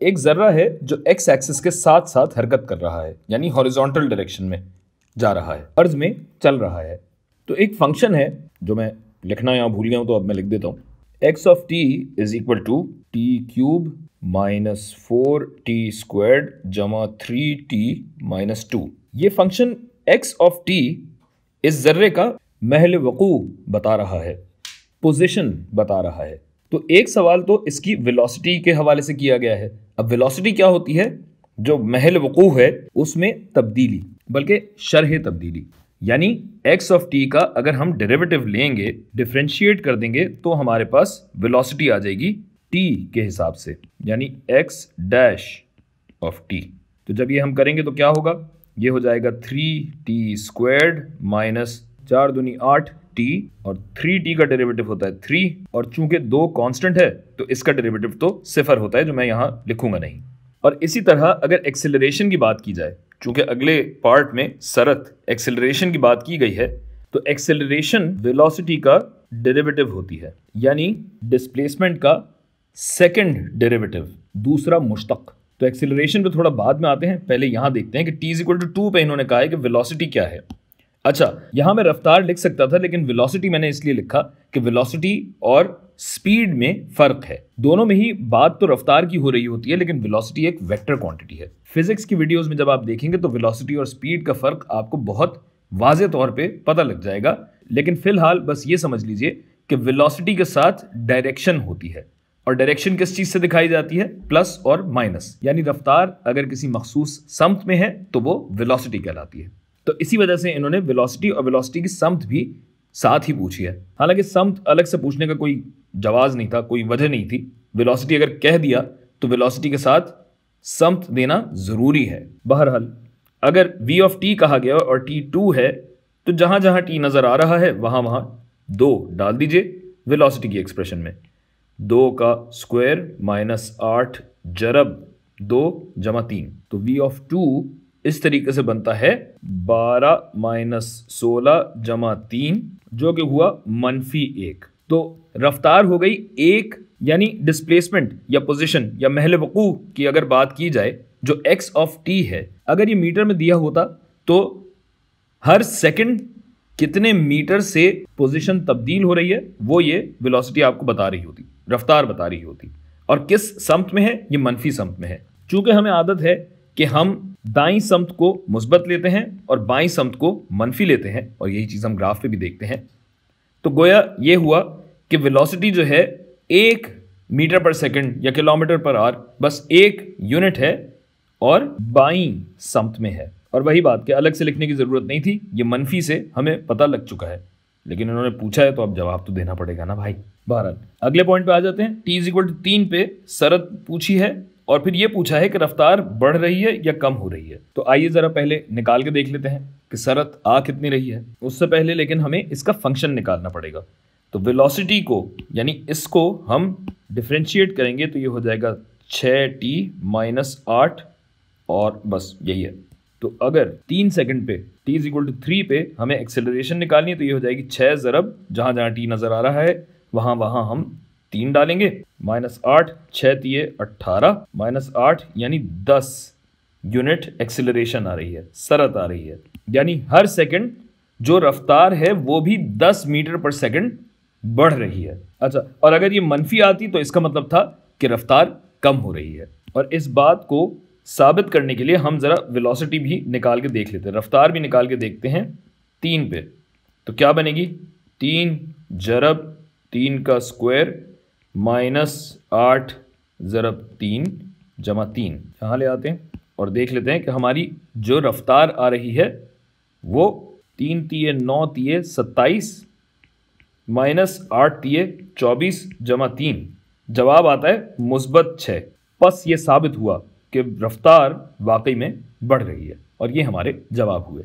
एक जर्रा है जो एक्स एक्सिस के साथ साथ हरकत कर रहा है, यानी हॉरिजॉन्टल डायरेक्शन में जा रहा है, अर्ज में चल रहा है। तो एक फंक्शन है जो मैं लिखना यहाँ भूल गया हूँ, तो अब मैं लिख देता हूँ। X of t is equal to t cube minus 4t² जमा 3t-2। ये फंक्शन एक्स ऑफ टी इस जर्रे का महल वकू बता रहा है, पोजीशन बता रहा है। तो एक सवाल तो इसकी वेलोसिटी के हवाले से किया गया है। अब वेलोसिटी क्या होती है? जो महल वकू है उसमें तब्दीली, बल्कि शरह तब्दीली, यानी एक्स ऑफ टी का अगर हम डेरिवेटिव लेंगे, डिफरेंशिएट कर देंगे, तो हमारे पास वेलोसिटी आ जाएगी टी के हिसाब से, यानी एक्स डैश ऑफ टी। तो जब ये हम करेंगे तो क्या होगा? ये हो जाएगा 3t² माइनस 4 दूनी 8t, और 3t का डेरिवेटिव होता है 3, और चूंकि 2 कांस्टेंट है तो इसका डेरिवेटिव तो 0 होता है, जो मैं यहाँ लिखूंगा नहीं। और इसी तरह अगर एक्सेलरेशन की बात की जाए, चूंकि अगले पार्ट में सरत एक्सेलरेशन की बात की गई है, तो एक्सेलरेशन वेलोसिटी का डेरिवेटिव होती है, यानी डिस्प्लेसमेंट का सेकंड डेरिवेटिव, दूसरा मुश्तक। तो एक्सेलरेशन पे थोड़ा बाद में आते हैं, पहले यहां देखते हैं कि t = 2 पे इन्होंने कहा है कि वेलोसिटी क्या है। अच्छा, यहां मैं रफ्तार लिख सकता था, लेकिन वेलोसिटी मैंने इसलिए लिखा कि वेलोसिटी और स्पीड में फर्क है। दोनों में ही बात तो रफ्तार की हो रही होती है, लेकिन वेलोसिटी एक वेक्टर क्वांटिटी है। फिजिक्स की वीडियोस में जब आप देखेंगे तो वेलोसिटी और स्पीड का फर्क आपको बहुत वाज़ेह तौर पे पता लग जाएगा। लेकिन फिलहाल बस ये समझ लीजिए कि वेलोसिटी के साथ डायरेक्शन होती है, और डायरेक्शन किस चीज से दिखाई जाती है? प्लस और माइनस, यानी रफ्तार अगर किसी मखसूस समत में है तो वो वेलोसिटी कहलाती है। तो इसी वजह से इन्होंने वेलोसिटी और वेलोसिटी की समत भी साथ ही पूछी है। हालांकि समत अलग से पूछने का कोई जवाज नहीं था, कोई वजह नहीं थी। वेलोसिटी अगर कह दिया तो वेलोसिटी के साथ समत देना जरूरी है। बहरहाल अगर v ऑफ t कहा गया और t 2 है, तो जहां जहां t नजर आ रहा है वहां वहां 2 डाल दीजिए वेलोसिटी की एक्सप्रेशन में। 2 का स्क्वायर माइनस 8 जरब 2 जमा 3, तो v ऑफ 2 इस तरीके से बनता है 12 माइनस 16 जमा 3, जो कि हुआ -1। तो रफ्तार हो गई 1, यानी डिस्प्लेसमेंट या पोजीशन या महल वकू की अगर बात की जाए, जो एक्स ऑफ टी है, अगर ये मीटर में दिया होता तो हर सेकंड कितने मीटर से पोजीशन तब्दील हो रही है वो ये वेलोसिटी आपको बता रही होती, रफ्तार बता रही होती। और किस समत में है? ये मनफी समत में है। चूंकि हमें आदत है कि हम दाईं समत को मुस्बत लेते हैं और बाईं समत को मनफी लेते हैं, और यही चीज़ हम ग्राफ पे भी देखते हैं। तो गोया ये हुआ कि वेलोसिटी जो है 1 मीटर पर सेकंड या किलोमीटर पर आवर, बस 1 यूनिट है और बाईं समत में है। और वही बात कि अलग से लिखने की ज़रूरत नहीं थी, ये मनफी से हमें पता लग चुका है, लेकिन उन्होंने पूछा है तो अब जवाब तो देना पड़ेगा ना भाई। बहरहाल अगले पॉइंट पे आ जाते हैं। t = 3 पे शरत पूछी है, और फिर ये पूछा है कि रफ्तार बढ़ रही है या कम हो रही है। तो आइए ज़रा पहले निकाल के देख लेते हैं कि शरत आ कितनी रही है। उससे पहले लेकिन हमें इसका फंक्शन निकालना पड़ेगा। तो वेलोसिटी को, यानी इसको हम डिफरेंशिएट करेंगे तो ये हो जाएगा 6t - 8, और बस यही है। तो अगर 3 सेकंड पे t = 3 पे हमें एक्सेलरेशन निकालनी है तो ये हो जाएगी 6 ज़रब जहाँ जहाँ t नज़र आ रहा है वहाँ वहाँ हम 3 डालेंगे, -8, 6 तिये 18, -8 यानी 10 यूनिट एक्सेलरेशन आ रही है, सरत आ रही है। यानी हर सेकंड जो रफ्तार है वो भी 10 मीटर पर सेकंड बढ़ रही है। अच्छा, और अगर ये मनफी आती तो इसका मतलब था कि रफ्तार कम हो रही है। और इस बात को साबित करने के लिए हम ज़रा वेलोसिटी भी निकाल के देख लेते हैं, रफ्तार भी निकाल के देखते हैं 3 पे। तो क्या बनेगी? 3 जरब 3 का स्क्वायर -8 ज़रब 3 जमा 3, यहाँ ले आते हैं और देख लेते हैं कि हमारी जो रफ्तार आ रही है वो 3 तिये 9 तिये 27 -8 तिये 24 जमा 3, जवाब आता है मुस्बत 6। बस ये साबित हुआ कि रफ्तार वाकई में बढ़ रही है, और ये हमारे जवाब हुए।